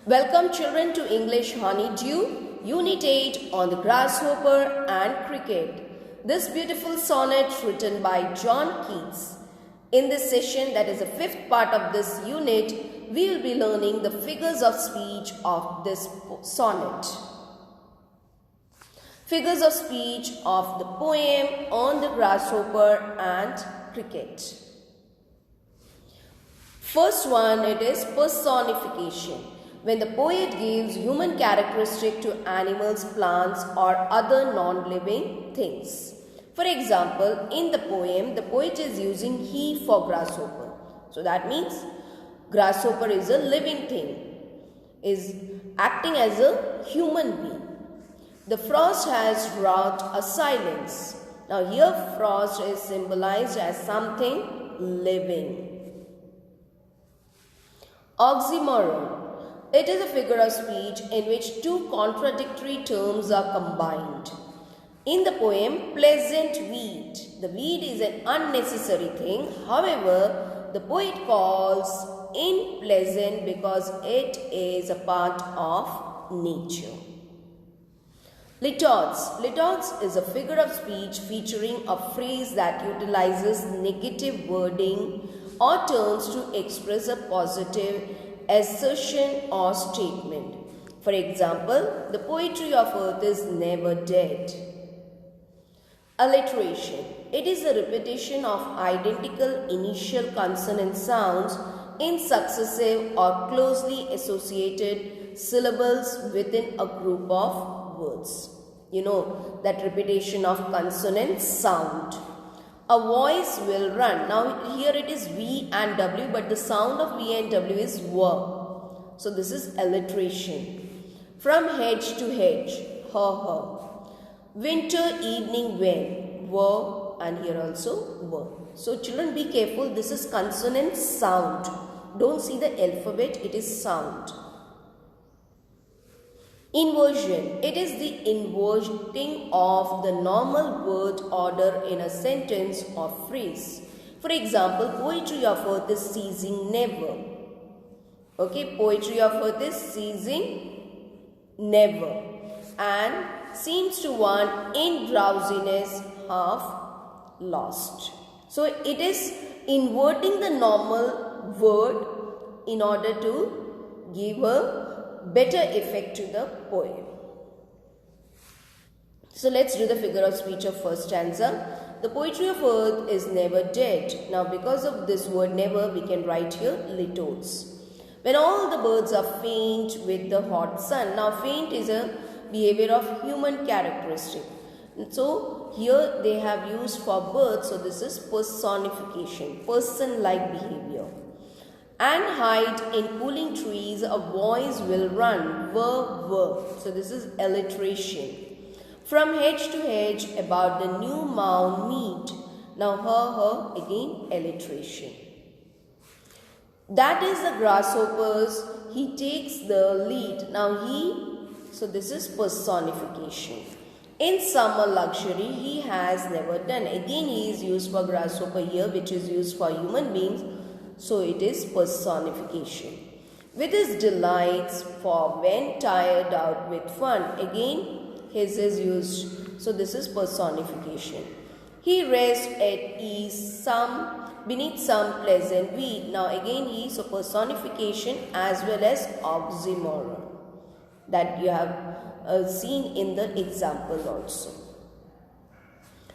Welcome children to English Honeydew, Unit 8 on the grasshopper and cricket. This beautiful sonnet written by John Keats. In this session, that is the fifth part of this unit, we will be learning the figures of speech of this sonnet. Figures of speech of the poem on the grasshopper and cricket. First one, it is personification. When the poet gives human characteristic to animals, plants or other non-living things. For example, in the poem, the poet is using he for grasshopper. So that means grasshopper is a living thing, is acting as a human being. The frost has wrought a silence. Now here frost is symbolized as something living. Oxymoron. It is a figure of speech in which two contradictory terms are combined. In the poem, pleasant weed. The weed is an unnecessary thing. However, the poet calls it pleasant because it is a part of nature. Litotes. Litotes is a figure of speech featuring a phrase that utilizes negative wording or terms to express a positive assertion or statement. For example, the poetry of earth is never dead. Alliteration. It is a repetition of identical initial consonant sounds in successive or closely associated syllables within a group of words. You know that repetition of consonant sound. A voice will run. Now here it is V and W, but the sound of V and W is W. So this is alliteration. From hedge to hedge, her. Winter evening when, W, and here also W. So children, be careful, this is consonant sound. Don't see the alphabet, it is sound. Inversion. It is the inverting of the normal word order in a sentence or phrase. For example, poetry of earth is ceasing never. Okay, poetry of earth is ceasing never. And seems to one in drowsiness half lost. So it is inverting the normal word in order to give a better effect to the poem. So let's do the figure of speech of first stanza. The poetry of earth is never dead. Now because of this word never, we can write here litotes. When all the birds are faint with the hot sun. Now faint is a behavior of human characteristic. So here they have used for birds. So this is personification, person-like behavior. And hide in cooling trees, a voice will run, whir. So this is alliteration. From hedge to hedge, about the new mown meet. Now her, again alliteration. That is the grasshoppers, he takes the lead. Now so this is personification. In summer luxury, he has never done. Again he is used for grasshopper here, which is used for human beings. So it is personification. With his delights for when tired out with fun. Again his is used. So this is personification. He rests at ease beneath some pleasant weed. Now again he, so personification as well as oxymoron. That you have seen in the example also.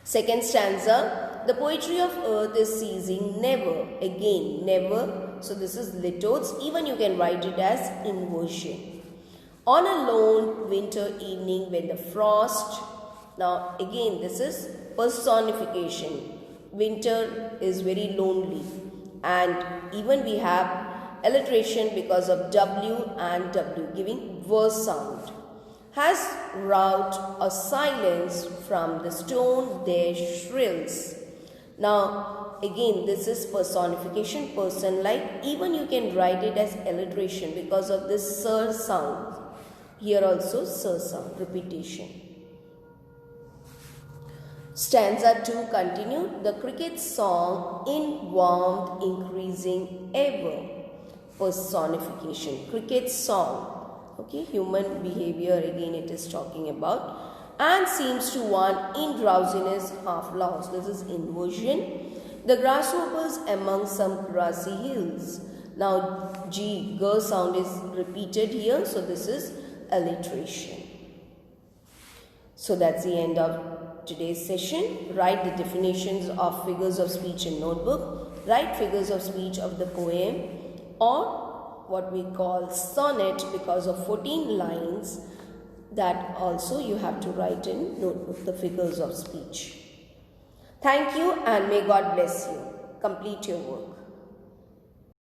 Second stanza, the poetry of earth is ceasing never. Again, never. So this is litotes. Even you can write it as inversion. On a lone winter evening when the frost. Now again, this is personification. Winter is very lonely. And even we have alliteration because of W and W giving verse sound. Has wrought a silence from the stone there shrills. Now again this is personification, person like. Even you can write it as alliteration because of this sir sound. Here also sir sound, repetition. Stanza 2 continued. The cricket song in warmth increasing ever. personification. Cricket song, okay, human behavior again it is talking about. And seems to one in drowsiness half lost. This is inversion. The grasshoppers among some grassy hills. Now G sound is repeated here, so this is alliteration. So that's the end of today's session. Write the definitions of figures of speech in notebook. Write figures of speech of the poem or what we call sonnet because of 14 lines. That also you have to write in notebook, the figures of speech. Thank you and may God bless you. Complete your work.